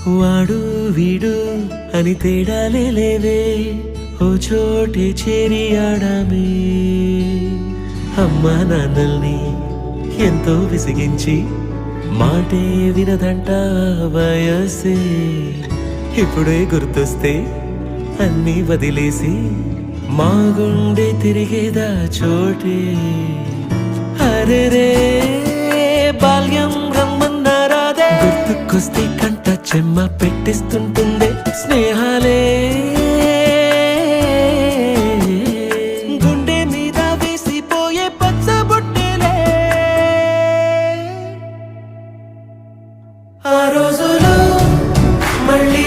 వాడు వీడు అని తేడాలే లేవే, ఓ చోటే చేరి ఆడామే. అమ్మా నాన్నల్ని ఎంతో విసిగించి మాటే వినదంట వయసే. ఇప్పుడే గుర్తొస్తే అన్నీ వదిలేసి మా గుండె తిరిగేదా చోటే. అరే రే బాల్యం రమ్మన్నారాదే, గుర్తుకొస్తే కంట చెమ్మ పెట్టిస్తుంటుందే స్నేహాలే. గుండె మీద వేసిపోయే పచ్చబొట్టెలే. ఆ రోజులు మళ్ళీ